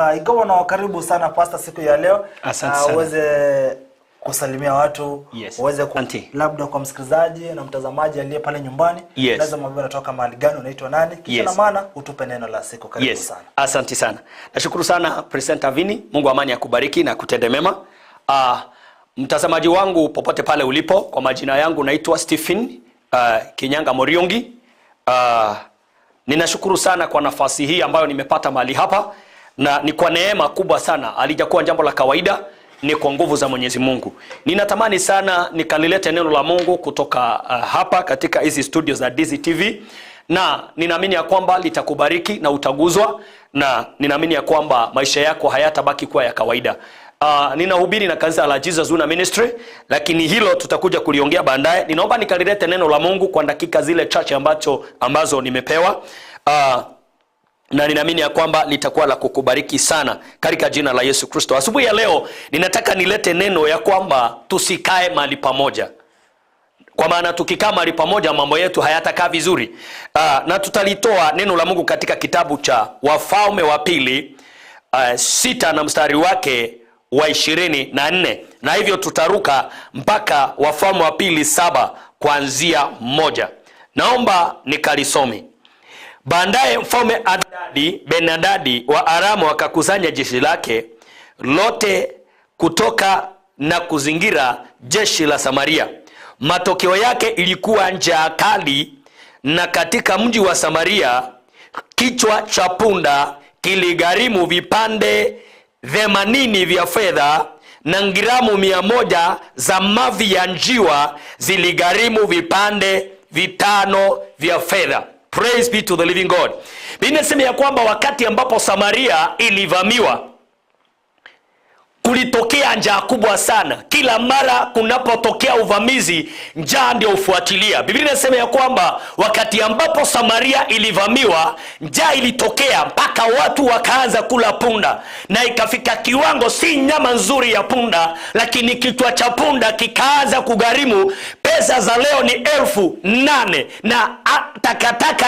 Ikawa na karibu sana pasta siku ya leo. Uweze kusalimia watu, uweze labda kwa msikilizaji na mtazamaji aliye pale nyumbani, lazima mbona unatoka mahali gani, unaitwa nani, kisha na maana utupe neno la siku. Karibu sana. Asante sana. Nashukuru sana President Avini. Mungu amani akubariki na kutende mema. Mtazamaji wangu popote pale ulipo, kwa majina yangu naitwa Stephen Kinyanga Moriongi. Ninashukuru sana kwa nafasi hii ambayo nimepata mahali hapa, na ni kwa neema kubwa sana. Alijakuwa jambo la kawaida, ni kwa nguvu za Mwenyezi Mungu. Ninatamani sana nikalilete neno la Mungu kutoka hapa katika hizi studios za Ndizi TV, na ninaamini ya kwamba litakubariki na utaguzwa, na ninaamini ya kwamba maisha yako hayatabaki kuwa ya kawaida. Ninahubiri na kanisa la Jesus Una Ministry, lakini hilo tutakuja kuliongea baadaye. Ninaomba nikalilete neno la Mungu kwa dakika zile chache ambazo nimepewa, na ninaamini ya kwamba litakuwa la kukubariki sana katika jina la Yesu Kristo. Asubuhi ya leo ninataka nilete neno ya kwamba tusikae mahali pamoja, kwa maana tukikaa mahali pamoja mambo yetu hayatakaa vizuri. Na tutalitoa neno la Mungu katika kitabu cha Wafalme wa Pili 6 na mstari wake wa 24, na hivyo tutaruka mpaka Wafalme wa Pili 7 kuanzia 1. Naomba nikalisome. Baadaye mfalme Ben-Hadadi wa Aramu akakusanya jeshi lake lote kutoka na kuzingira jeshi la Samaria. Matokeo yake ilikuwa njaa kali, na katika mji wa Samaria kichwa cha punda kiligharimu vipande 80 vya fedha, na gramu 100 za mavi ya njiwa ziligharimu vipande 5 vya fedha. Praise be to the living God. Biblia inasema ya kwamba wakati ambapo Samaria ilivamiwa, kulitokea njaa kubwa sana. Kila mara kunapotokea uvamizi, njaa ndio ufuatilia. Biblia inasema ya kwamba wakati ambapo Samaria ilivamiwa, njaa ilitokea mpaka watu wakaanza kula punda, na ikafika kiwango si nyama nzuri ya punda, lakini kichwa cha punda kikaanza kugharimu pesa za leo ni 8,000, na takataka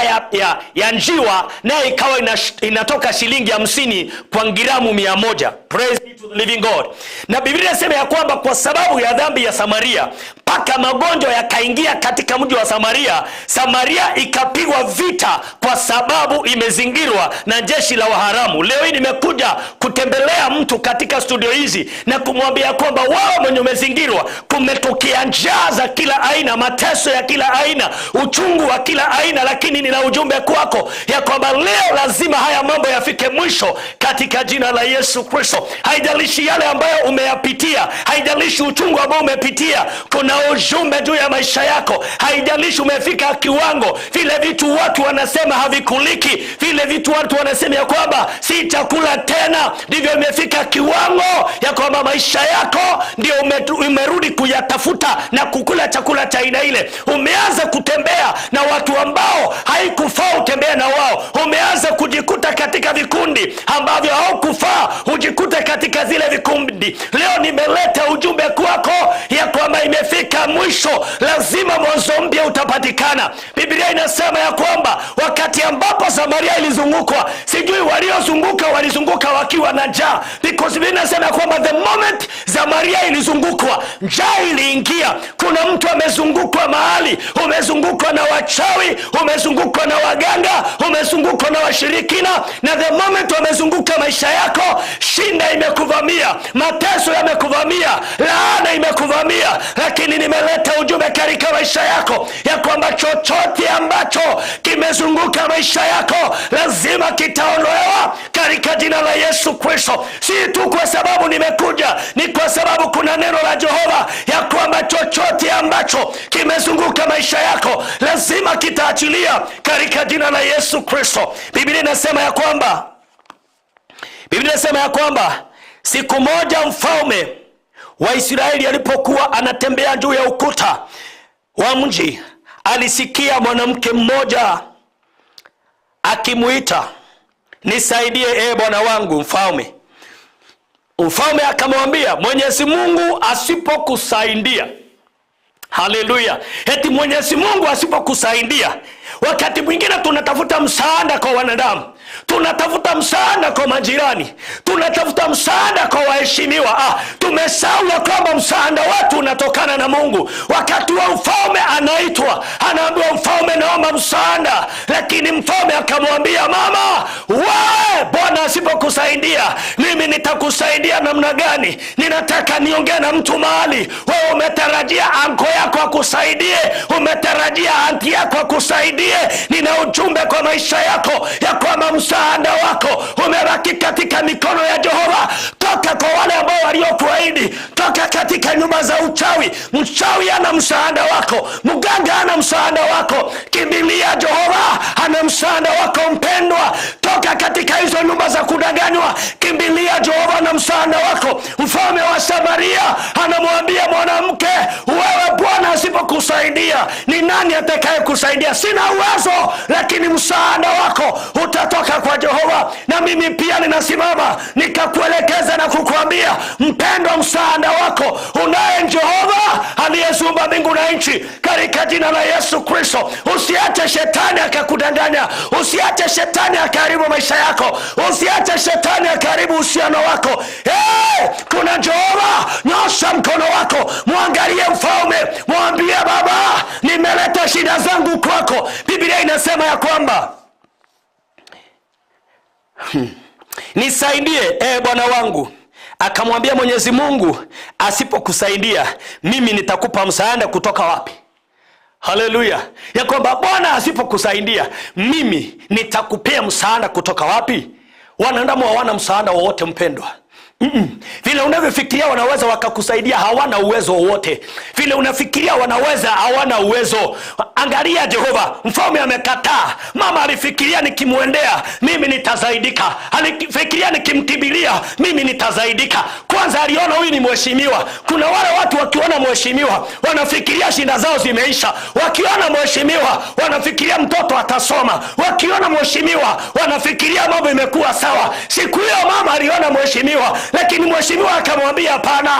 ya njiwa nayo ikawa inatoka shilingi 50 kwa gramu 100. Praise be to the living God. Na Biblia inasema ya kwamba kwa sababu ya dhambi ya Samaria, mpaka magonjwa yakaingia katika mji wa Samaria. Samaria ikapigwa vita kwa sababu imezingirwa na jeshi la Waharamu. Leo hii nimekuja kutembelea mtu katika studio hizi na kumwambia kwamba wao mwenye umezingirwa, kumetokea njaa za kila aina, mateso ya kila aina, uchungu wa kila aina, lakini nina ujumbe kwako ya kwamba leo lazima haya mambo yafike mwisho katika jina la Yesu Kristo. Haijalishi yale ambayo umeyapitia, haijalishi uchungu ambao umepitia, kuna ujumbe juu ya maisha yako. Haijalishi umefika kiwango vile vitu watu wanasema havikuliki, vile vitu watu wanasema ya kwamba si chakula tena, ndivyo imefika kiwango ya kwamba maisha yako ndio umerudi kuyatafuta na kukula chakula cha aina ile. Umeanza kutembea na watu ambao haikufaa utembea na wao. Umeanza kujikuta katika vikundi ambavyo haukufaa ujikute katika zile vikundi. Leo nimeleta ujumbe kwako ya kwamba imefika mwisho, lazima mwanzo mpya utapatikana. Biblia inasema ya kwamba wakati ambapo Samaria ilizungukwa, sijui waliozunguka walizunguka wakiwa na njaa, because Biblia inasema ya kwamba the moment Samaria ilizungukwa, njaa iliingia. Kuna mtu amezungukwa mahali, umezungukwa na wachawi, umezungukwa na waganga, umezungukwa na washirikina, na the moment wamezunguka maisha yako, shinda imekuvamia, mateso yamekuvamia, laana imekuvamia. Lakini nimeleta ujumbe katika maisha yako ya kwamba chochote ambacho kimezunguka maisha yako lazima kitaondolewa katika jina la Yesu Kristo. Si tu kwa sababu nimekuja, ni kwa sababu kuna neno la Jehova ya kwamba chochote ambacho kimezunguka maisha yako lazima kitaachilia katika jina la Yesu Kristo. Biblia inasema ya kwamba siku moja mfalme wa Israeli alipokuwa anatembea juu ya ukuta wa mji, alisikia mwanamke mmoja akimuita, nisaidie bwana wangu mfalme. Mfalme akamwambia, Mwenyezi Mungu asipokusaidia Haleluya. Eti Mwenyezi Mungu asipokusaidia, wakati mwingine tunatafuta msaada kwa wanadamu, tunatafuta msaada kwa majirani, tunatafuta msaada kwa waheshimiwa. Tumesahau kwamba msaada wetu unatokana na Mungu. Wakati wa mfalme anaitwa, anaambiwa mfalme, naomba msaada, lakini mfalme akamwambia, mama, wewe Bwana asipokusaidia, mimi nitakusaidia namna gani? Ninataka niongee na mtu mahali. Wewe umetarajia anko yako akusaidie, umetarajia anti yako akusaidie. Nina ujumbe kwa maisha yako ya kwamba msaada wako umebaki katika mikono ya Jehova. Toka kwa wale ambao waliokuahidi, toka katika nyumba za uchawi. Mchawi ana msaada wako, mganga ana msaada wako. Kimbilia Jehova, ana msaada wako mpendwa. Toka katika hizo nyumba za kudanganywa, kimbilia Jehova na msaada wako. Mfalme wa Samaria anamwambia mwanamke, wewe Bwana asipokusaidia, ni nani atakaye kusaidia? Sina uwezo, lakini msaada wako utatoka kwa Jehova. Na mimi pia ninasimama nikakuelekeza na kukuambia, mpendwa, msaada wako unaye Jehova aliyeumba mbingu na nchi, katika jina la Yesu Kristo. Usiache shetani akakudanganya, usiache shetani akaharibu maisha yako, usiache shetani akaharibu uhusiano wako. Kuna Jehova. Nyosha mkono wako, muangalie mfalme, mwambie, Baba, nimeleta shida zangu kwako. Biblia inasema ya kwamba nisaidie Bwana wangu. Akamwambia Mwenyezi Mungu, asipokusaidia, mimi nitakupa msaada kutoka wapi? Haleluya. Ya kwamba Bwana asipokusaidia, mimi nitakupea msaada kutoka wapi? Wanadamu hawana msaada wowote mpendwa. Vile unavyofikiria wanaweza wakakusaidia, hawana uwezo wowote. Vile unafikiria wanaweza, hawana uwezo. Angalia Jehova, mfalme amekataa. Mama alifikiria nikimwendea mimi nitazaidika, alifikiria nikimtibilia mimi nitazaidika. Kwanza aliona huyu ni mheshimiwa. Kuna wale watu wakiona mheshimiwa wanafikiria shida zao zimeisha. Wakiona mheshimiwa wanafikiria mtoto atasoma. Wakiona mheshimiwa wanafikiria mambo imekuwa sawa. Siku hiyo mama aliona mheshimiwa, lakini mheshimiwa akamwambia, hapana,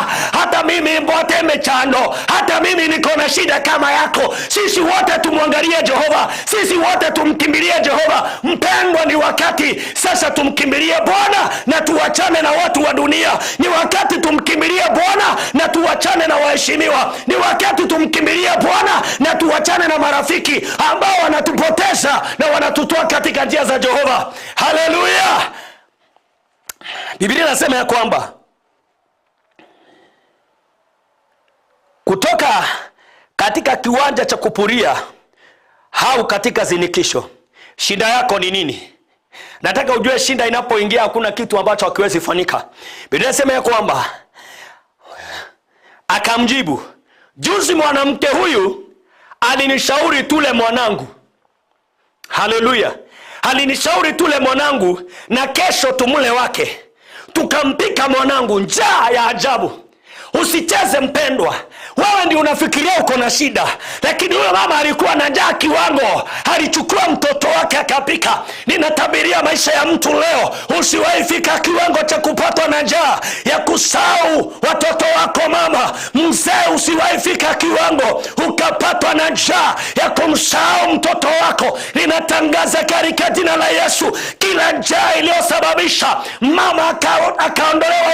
hata mimi mbote mechando, hata mimi niko na shida kama yako. Sisi wote tumwangalie Jehova, sisi wote tumkimbilie Jehova. Mpendwa, ni wakati sasa tumkimbilie Bwana na tuachane na watu wa dunia. Ni wakati tumkimbilie Bwana na tuachane na waheshimiwa. Ni wakati tumkimbilie Bwana na tuachane na marafiki ambao wanatupoteza na wanatutoa katika njia za Jehova. Haleluya. Biblia inasema ya kwamba kutoka katika kiwanja cha kupuria au katika zinikisho, shida yako ni nini? Nataka ujue shida inapoingia hakuna kitu ambacho hakiwezi fanyika. Biblia inasema ya kwamba akamjibu, juzi mwanamke huyu alinishauri tule mwanangu. Haleluya. Alinishauri tule mwanangu na kesho tumule wake. Tukampika mwanangu, njaa ya ajabu. Usicheze mpendwa. Wewe ndio unafikiria uko na shida, lakini huyo mama alikuwa na njaa kiwango, alichukua mtoto wake akapika. Ninatabiria maisha ya mtu leo, usiwahi fika kiwango cha kupatwa na njaa ya kusahau watoto wako. Mama mzee, usiwahi fika kiwango ukapatwa na njaa ya kumsahau mtoto wako. Ninatangaza katika jina la Yesu, kila njaa iliyosababisha mama akaondolewa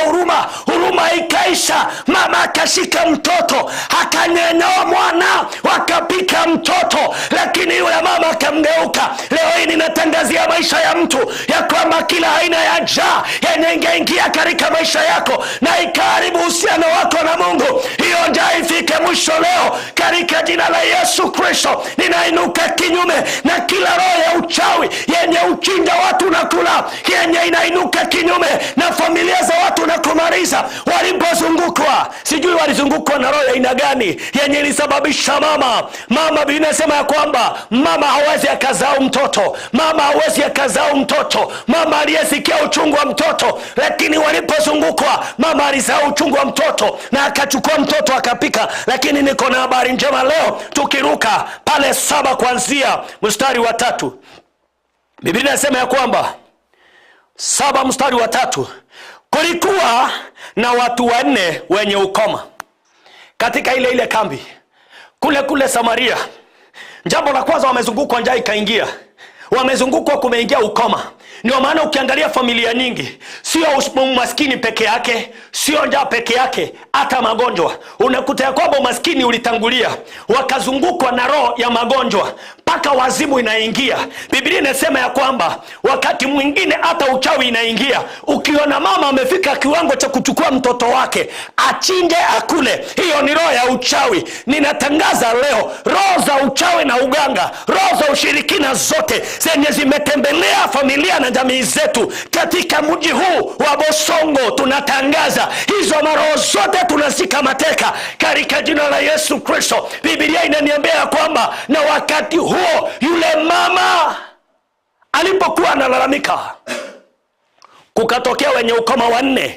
huruma ikaisha. Mama akashika mtoto, akanyenyoa mwana, wakapika mtoto, lakini yule mama akamgeuka. Leo hii ninatangazia maisha ya mtu ya kwamba kila aina ya njaa yenye ingeingia katika maisha yako na ikaharibu uhusiano wako na Mungu, hiyo njaa ifike mwisho leo katika jina la Yesu Kristo. Ninainuka kinyume na kila roho ya uchawi yenye uchinja watu na kula, yenye inainuka kinyume na familia za watu na kumaliza. Walipozungukwa, sijui walizungukwa na roho ya aina gani yenye ilisababisha mama Biblia inasema ya kwamba mama hawezi akazaa mtoto. Mama hawezi akazaa mtoto. Mama aliyesikia uchungu wa mtoto, lakini walipozungukwa mama alizaa uchungu wa mtoto na akachukua mtoto akapika. Lakini niko na habari njema leo, tukiruka pale 7 kuanzia mstari wa 3. Biblia inasema ya kwamba 7 mstari wa 3, kulikuwa na watu 4 wenye ukoma katika ile kambi. kule Samaria. Jambo la kwanza, wamezungukwa, njaa ikaingia. Wamezungukwa, kumeingia ukoma. Ndio maana ukiangalia familia nyingi, sio umaskini peke yake, sio njaa peke yake, hata magonjwa. Unakuta ya kwamba umaskini ulitangulia, wakazungukwa na roho ya magonjwa, mpaka wazimu inaingia. Biblia inasema ya kwamba wakati mwingine hata uchawi inaingia. Ukiona mama amefika kiwango cha kuchukua mtoto wake achinje akule, hiyo ni roho ya uchawi. Ninatangaza leo, roho za uchawi na uganga, roho za ushirikina zote zenye zimetembelea familia na jamii zetu katika mji huu wa Bosongo, tunatangaza hizo maroho zote tunazika mateka katika jina la Yesu Kristo. Biblia inaniambia kwamba na wakati huo yule mama alipokuwa analalamika, kukatokea wenye ukoma 4.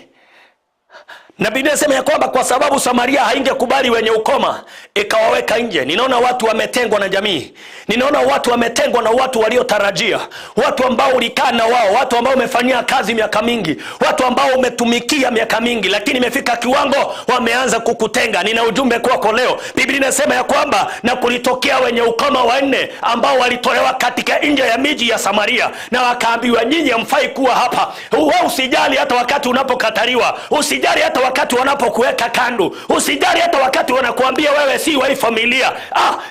Na Biblia inasema ya kwamba kwa sababu Samaria haingekubali wenye ukoma, ikawaweka nje. Ninaona watu wametengwa na jamii. Ninaona watu wametengwa na watu waliotarajia, watu ambao ulikaa na wao, watu ambao umefanyia kazi miaka mingi, watu ambao umetumikia miaka mingi, lakini imefika kiwango wameanza kukutenga. Nina ujumbe kwako leo. Biblia inasema ya kwamba na kulitokea wenye ukoma 4 ambao walitolewa katika nje ya miji ya Samaria, na wakaambiwa, nyinyi hamfai kuwa hapa. Wewe usijali hata wakati unapokataliwa, usijali hata wakati wanapokuweka kando, usijali hata wakati wanakuambia wewe si wa familia.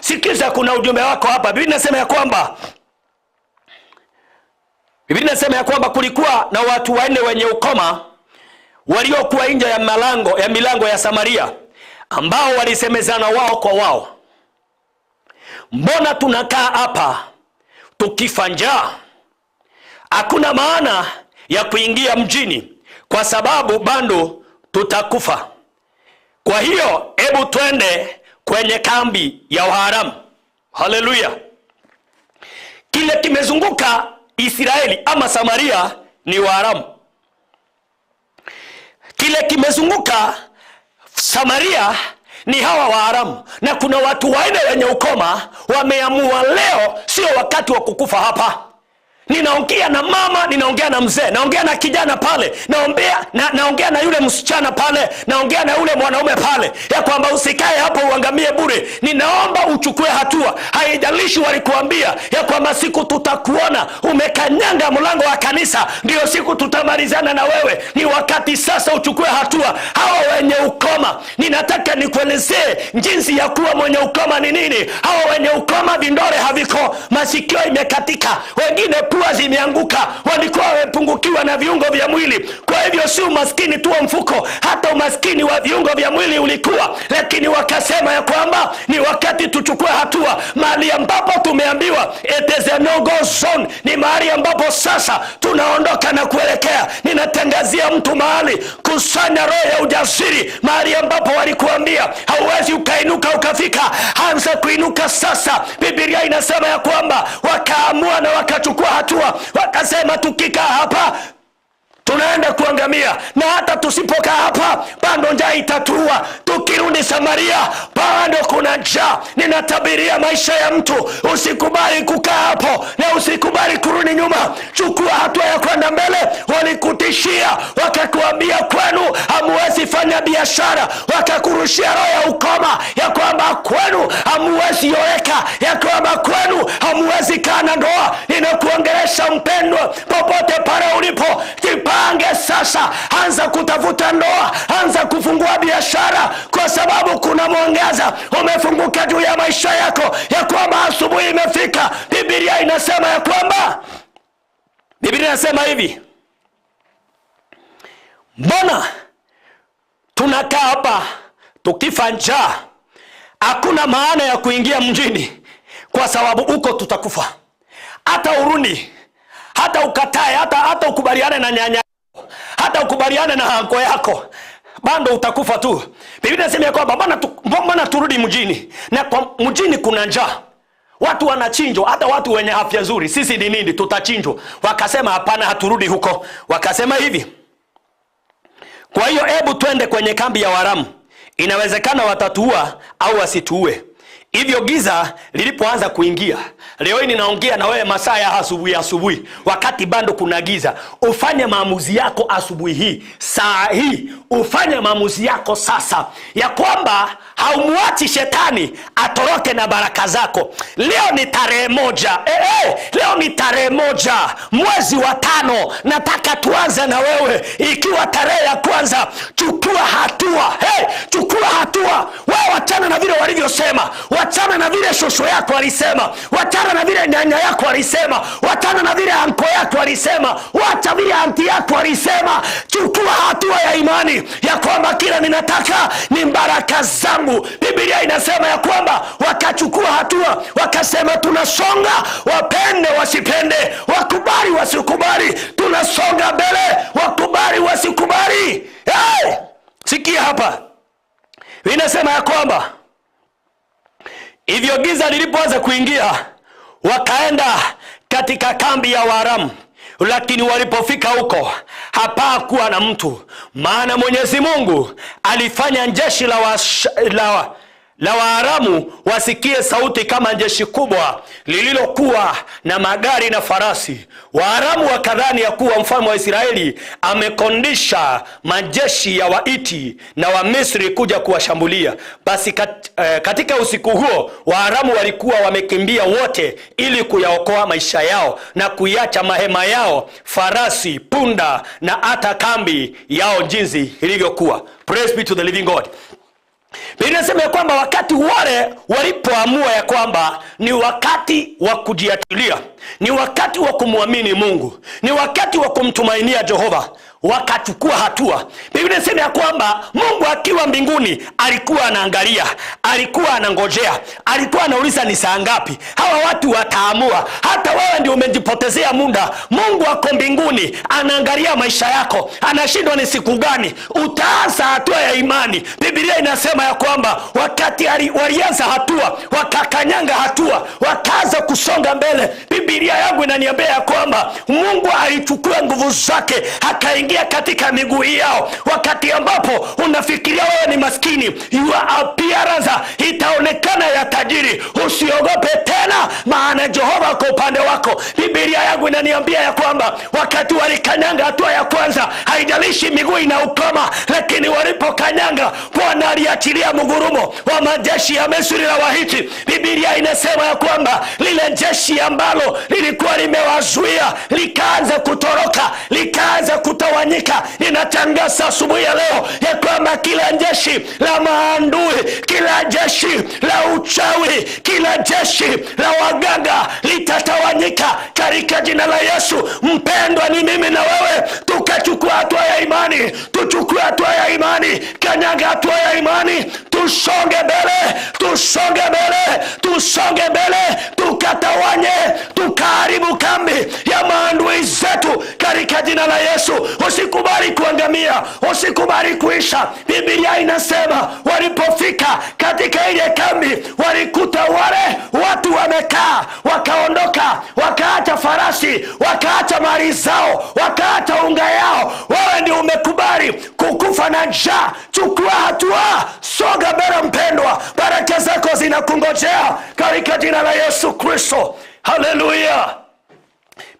Sikiza, kuna ujumbe wako hapa. Biblia inasema ya kwamba kulikuwa na watu 4 wenye ukoma waliokuwa nje ya milango ya Samaria, ambao walisemezana wao kwa wao, mbona tunakaa hapa tukifa njaa? Hakuna maana ya kuingia mjini kwa sababu bado tutakufa. Kwa hiyo hebu twende kwenye kambi ya Waharamu. Haleluya. Kile kimezunguka Israeli ama Samaria ni Waharamu. Kile kimezunguka Samaria ni hawa Waharamu. Na kuna watu 4 wenye ukoma wameamua leo sio wakati wa kukufa hapa. Ninaongea na mama, ninaongea na mzee, naongea na kijana pale, naongea na yule msichana pale, naongea na yule mwanaume pale, ya kwamba usikae hapo uangamie bure. Ninaomba uchukue hatua. Haijalishi walikuambia ya kwamba siku tutakuona umekanyanga mlango wa kanisa ndio siku tutamalizana na wewe. Ni wakati sasa uchukue hatua. Hawa wenye ukoma, ninataka nikuelezee jinsi ya kuwa mwenye ukoma ni nini. Hawa wenye ukoma vindole haviko, masikio imekatika, wengine pua zimeanguka, walikuwa wamepungukiwa na viungo vya mwili. Kwa hivyo si umaskini tu wa mfuko, hata umaskini wa viungo vya mwili ulikuwa. Lakini wakasema ya kwamba ni wakati tuchukue hatua. Mahali ambapo tumeambiwa it is a no-go zone, ni mahali ambapo sasa tunaondoka na kuelekea. Ninatangazia mtu mahali, kusanya roho ya ujasiri. Mahali ambapo walikuambia hauwezi ukainuka ukafika, anza kuinuka sasa. Biblia inasema ya kwamba wakaamua na wakachukua hatua. Wakasema tukikaa hapa tunaenda kuangamia, na hata tusipokaa hapa bado njaa itatua. Tukirudi Samaria bado kuna njaa. Ninatabiria maisha ya mtu, usikubali kukaa hapo na usikubali kurudi nyuma. Chukua hatua ya kwenda mbele. Walikutishia, wakakuambia kwenu hamuwezi fanya biashara, wakakurushia roho ya ukoma ya kwamba kwenu hamuwezi yoeka, ya kwamba kwenu hamuwezi kaa na ndoa. Ninakuongelesha mpendwa, popote pale ulipo, jipange sasa, anza kutafuta ndoa, anza kufungua biashara, kwa sababu kuna mwangaza umefunguka juu ya maisha yako, ya kwamba asubuhi imefika. Biblia inasema ya kwamba, Biblia inasema hivi, mbona tunakaa hapa tukifa njaa? Hakuna maana ya kuingia mjini kwa sababu uko tutakufa. Hata urudi, hata ukatae, hata ukubaliane na nyanya, hata ukubaliane na hanko yako, bado utakufa tu. Biblia inasema ya kwamba mbona turudi mjini, na kwa mjini kuna njaa. Watu wanachinjwa, hata watu wenye afya nzuri. Sisi ni nini? Tutachinjwa. Wakasema hapana, haturudi huko. Wakasema hivi, kwa hiyo hebu twende kwenye kambi ya Waharamu. Inawezekana watatuua au wasituue, Hivyo giza lilipoanza kuingia, leo hii ninaongea na wewe masaa ya asubuhi, wakati bado kuna giza. Ufanye maamuzi yako asubuhi hii, saa hii, ufanye maamuzi yako sasa, ya kwamba haumuachi shetani atoroke na baraka zako. Leo ni tarehe 1. Leo ni tarehe 1 mwezi wa 5. Nataka tuanze na wewe. Ikiwa tarehe ya kwanza, chukua hatua. Chukua hatua. Wewe wachana na vile walivyosema. Wachana na vile shosho yako alisema. Wachana na vile nyanya yako alisema. Wachana na vile anko yako alisema. Wacha vile anti yako alisema. Chukua hatua ya imani ya kwamba kila ninataka ni baraka zangu. Biblia inasema ya kwamba wakachukua hatua, wakasema tunasonga, wapende wasipende, wakubali wasikubali, tunasonga mbele, wakubali wasikubali. Sikia hapa. Inasema ya kwamba hivyo giza lilipoanza kuingia, wakaenda katika kambi ya Waaramu. Lakini walipofika huko, hapakuwa na mtu, maana Mwenyezi Mungu alifanya jeshi la Waaramu wasikie sauti kama jeshi kubwa lililokuwa na magari na farasi. Waaramu wakadhani ya kuwa mfalme wa Israeli amekondisha majeshi ya Waiti na wa Misri kuja kuwashambulia. Basi katika usiku huo Waaramu walikuwa wamekimbia wote ili kuyaokoa maisha yao na kuiacha mahema yao, farasi, punda na hata kambi yao jinsi ilivyokuwa. Praise be to the living God. Biblia inasema ya kwamba wakati wale walipoamua ya kwamba ni wakati wa kujiachilia, ni wakati wa kumwamini Mungu, ni wakati wa kumtumainia Jehova, wakachukua hatua. Biblia inasema ya kwamba Mungu akiwa mbinguni alikuwa anaangalia, alikuwa anangojea, alikuwa anauliza ni saa ngapi hawa watu wataamua. Hata wewe ndio umejipotezea muda. Mungu ako mbinguni anaangalia maisha yako, anashindwa ni siku gani utaanza hatua ya imani. Biblia inasema ya kwamba wakati walianza hatua, wakakanyanga hatua, wakaanza kusonga mbele. Biblia yangu inaniambia ya kwamba Mungu alichukua nguvu zake akaingia katika miguu yao. Wakati ambapo unafikiria wewe ni maskini, your appearance itaonekana ya tajiri, usiogope tena, maana Jehova kwa upande wako. Biblia yangu inaniambia ya kwamba wakati walikanyanga hatua ya kwanza, haijalishi miguu inaukoma, lakini walipokanyanga, Bwana aliachilia mgurumo wa majeshi ya Misri na Wahiti. Biblia inasema ya kwamba lile jeshi ambalo lilikuwa limewazuia likaanza kutoroka, likaanza kutawanyika. Ninatangaza asubuhi ya leo ya kwamba kila jeshi la maandui, kila jeshi la uchawi, kila jeshi la waganga litatawanyika katika jina la Yesu. Mpendwa, ni mimi na wewe tukachukua hatua ya imani. Tuchukue hatua ya imani, kanyaga hatua ya imani, tusonge mbele, tusonge mbele, tusonge mbele, tukatawanye, tukaharibu kambi ya maandui zetu katika jina la Yesu. Usikubali kuangamia, usikubali kuisha. Biblia inasema walipofika katika ile kambi, walikuta wale watu wamekaa, wakaondoka, wakaacha farasi, wakaacha mali zao, wakaacha unga yao. Wewe ndio umekubali kukufa na njaa. Chukua hatua, soga mbele mpendwa, baraka zako zinakungojea katika jina la Yesu Kristo. Haleluya.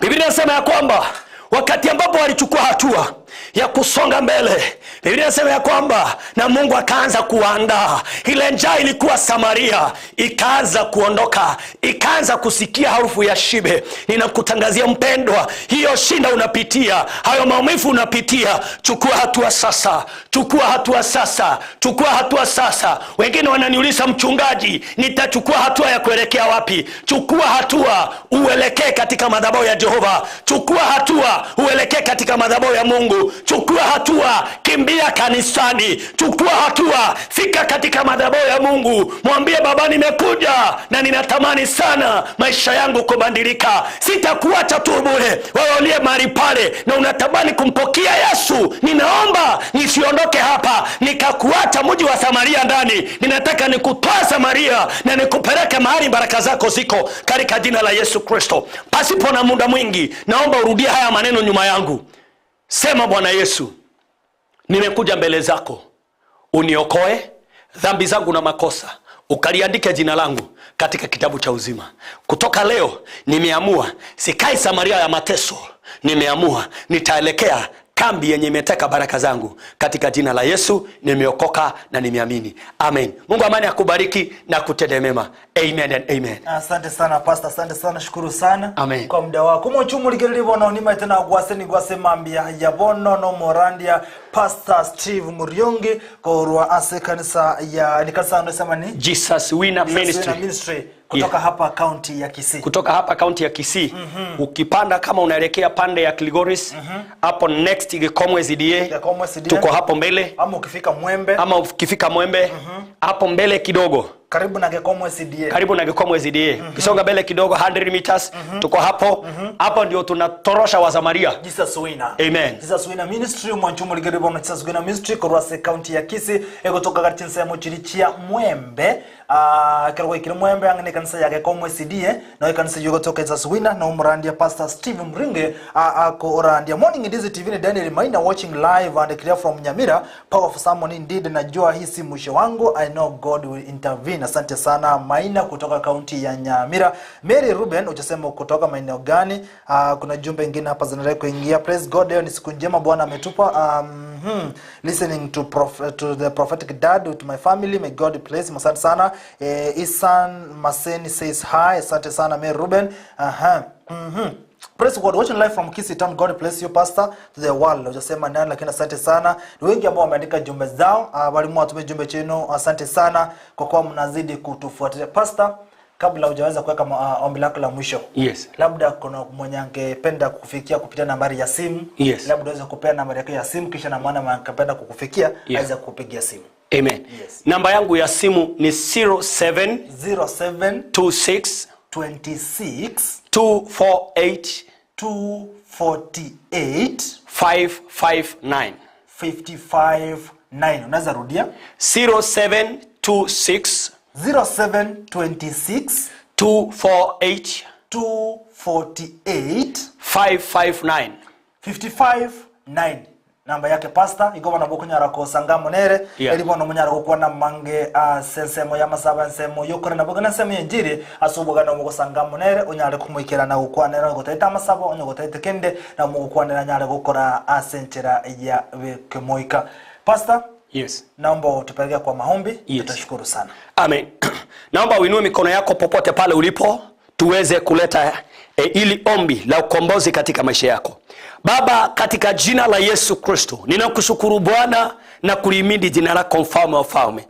Biblia inasema ya kwamba wakati ambapo walichukua hatua ya kusonga mbele, Biblia inasema ya kwamba na Mungu akaanza kuandaa. Ile njaa ilikuwa Samaria ikaanza kuondoka, ikaanza kusikia harufu ya shibe. Ninakutangazia mpendwa, hiyo shinda unapitia, hayo maumivu unapitia, chukua hatua sasa, chukua hatua sasa, chukua hatua sasa. Wengine wananiuliza, mchungaji, nitachukua hatua ya kuelekea wapi? Chukua hatua uelekee katika madhabahu ya Jehova. Chukua hatua uelekee katika madhabahu ya Mungu. Chukua hatua, kimbia kanisani. Chukua hatua, fika katika madhabahu ya Mungu. Mwambie, Baba, nimekuja na ninatamani sana maisha yangu kubadilika. Sitakuacha tu bure. Wewe uliye mahali pale na unatamani kumpokea Yesu, ninaomba nisiondoke hapa nikakuacha mji wa Samaria ndani. Ninataka nikutoa Samaria na nikupeleke mahali baraka zako ziko katika jina la Yesu Kristo. Pasipo na muda mwingi, naomba urudie haya maneno nyuma yangu. Sema, Bwana Yesu, nimekuja mbele zako, uniokoe dhambi zangu na makosa, ukaliandike jina langu katika kitabu cha uzima. Kutoka leo nimeamua sikai Samaria ya mateso. Nimeamua nitaelekea kambi yenye imeteka baraka zangu. Katika jina la Yesu nimeokoka na nimeamini. Amen. Mungu amani akubariki na kutende mema. Amen and amen. Asante sana pastor, asante sana, shukuru sana. Amen. Kwa muda wako. Mochumu ligelivo na unima tena gwase mambia yabono no morandia Pastor Steve Moriongi kwa ase kanisa ya nikanisa unasema ni Jesus Winner Ministry. Kutoka hapa county ya Kisii. Kutoka hapa county ya Kisii. Ukipanda kama unaelekea pande ya Kilgoris, hapo next Gekomwe ZDA. Tuko hapo mbele. Ama ukifika Mwembe. Hapo mbele kidogo. Karibu na Gekomwe ZDA. Kisonga mbele kidogo 100 meters. Tuko hapo. Hapo ndio tunatorosha wa Samaria. Jesus Winner. Amen. Jesus Winner Ministry mwanchumo ligeribo na Jesus Winner Ministry kwa county ya Kisii. Kutoka katika sehemu chirichia Mwembe. Kirwa ikiri Mwembe angene kanisa ya Gekomwe ZDA. Na kanisa yuko toka Jesus Winner na umrandia Pastor Steve Mringe ako orandia. Morning Ndizi TV ni Daniel Maina watching live and clear from Nyamira. Powerful someone indeed. Najua hii si mwisho wangu. I know God will intervene. Asante sana Maina kutoka kaunti ya Nyamira. Mary Ruben utasema kutoka maeneo gani? Kuna jumbe nyingine hapa zinaendelea kuingia. Praise God, leo ni siku njema Bwana ametupa. Listening to the prophetic dad with my family. May God bless him. Asante sana. Isan Maseni says hi. Asante sana Mary Ruben. Praise God, watching live from Kisii Town. God bless you pastor to the world. Unasema nani lakini asante sana. Ni wengi ambao wameandika jumbe zao. Walimu watume jumbe chenu. Asante sana kwa kuwa mnazidi kutufuatilia. Pastor, kabla hujaweza kuweka ombi lako la mwisho. Yes. Labda kuna mwenye angependa kukufikia kupitia nambari ya simu. Yes. Labda unaweza kupea nambari yako ya simu kisha na maana angependa kukufikia aweza kukupigia simu. Amen. Yes. Namba yangu ya simu ni 0726 248 559. Unaweza rudia? 0726 248 559. Namba yake pastor iko bana bokunyara ko sangamo nere elibo no munyara ko na mange sensemo ya masaba nsemo yokora na bogana nsemo yenjiri asubuga no mugo sangamo nere unyare kumwikira na gukwanera ngo taita masaba onyo go taita kende na mugo kwanera nyare gukora asenchera ya kemoika. Pastor, yes, naomba utupeleke kwa maombi. Tutashukuru sana. Amen. Naomba uinue mikono yako popote pale ulipo tuweze kuleta ili ombi la ukombozi katika maisha yako. Baba, katika jina la Yesu Kristo, ninakushukuru Bwana na kulihimidi jina lako mfalme wa falme.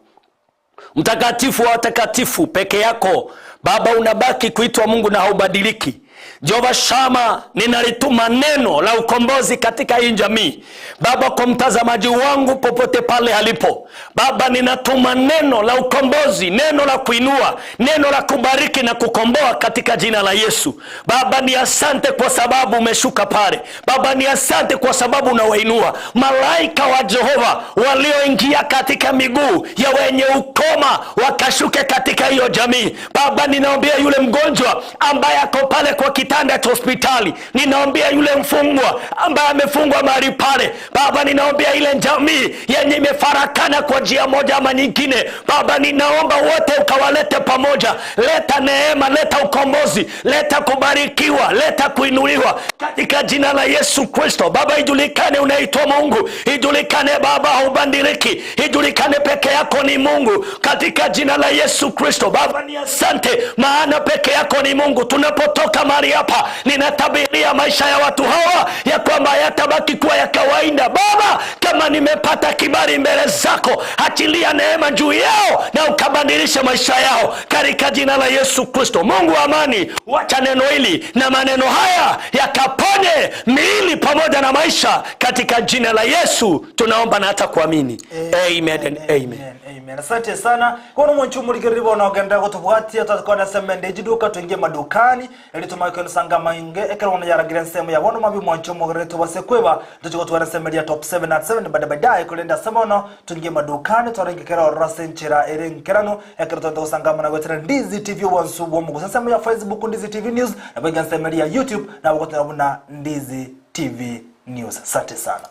Mtakatifu wa watakatifu peke yako, Baba unabaki kuitwa Mungu na haubadiliki. Jehova Shama, ninalituma neno la ukombozi katika hii jamii. Baba, kwa mtazamaji wangu popote pale alipo, Baba ninatuma neno la ukombozi, neno la kuinua, neno la kubariki na kukomboa katika jina la Yesu. Baba ni asante kwa sababu umeshuka pale. Baba ni asante kwa sababu unawainua malaika wa Jehova walioingia katika miguu ya wenye ukoma wakashuke katika hiyo jamii. Baba ninaombea yule mgonjwa ambaye ako pale kwa kitanda cha hospitali. Ninaombea yule mfungwa ambaye amefungwa mahali pale. Baba ninaombea ile jamii yenye imefarakana kwa njia moja ama nyingine. Baba ninaomba wote ukawalete pamoja. Leta neema, leta ukombozi, leta kubarikiwa, leta kuinuliwa katika jina la Yesu Kristo. Baba ijulikane unaitwa Mungu, ijulikane Baba haubadiliki, ijulikane peke yako ni Mungu katika jina la Yesu Kristo. Baba ni asante maana peke yako ni Mungu. Tunapotoka mahali hapa ninatabiria maisha ya watu hawa ya kwamba yatabaki kuwa ya kawaida. Baba kama nimepata kibali mbele zako, achilia neema juu yao na ukabadilisha maisha yao katika jina la Yesu Kristo. Mungu wa amani, wacha neno hili na maneno haya yakaponye miili pamoja na maisha katika jina la Yesu tunaomba na hata kuamini. Amen and amen. Asante sana. Kwa mwanchumu ligeribo na ogenda kutubuatia tutakuwa na semende jiduka tuingie madukani ili tumaike nsanga mainge ekero wana yaragira nsemo ya bono mabi mwanchumu gereto basekweba tuchiko tuwana semende ya top 7 at 7 baadaye kulenda semono tuingie madukani turinge kero rasenchera erenkerano ekero tutasanga mana gwetere Ndizi TV wansubo mugo sasa ya Facebook Ndizi TV News na bega semende ya YouTube na wakati na Ndizi TV News. Asante sana.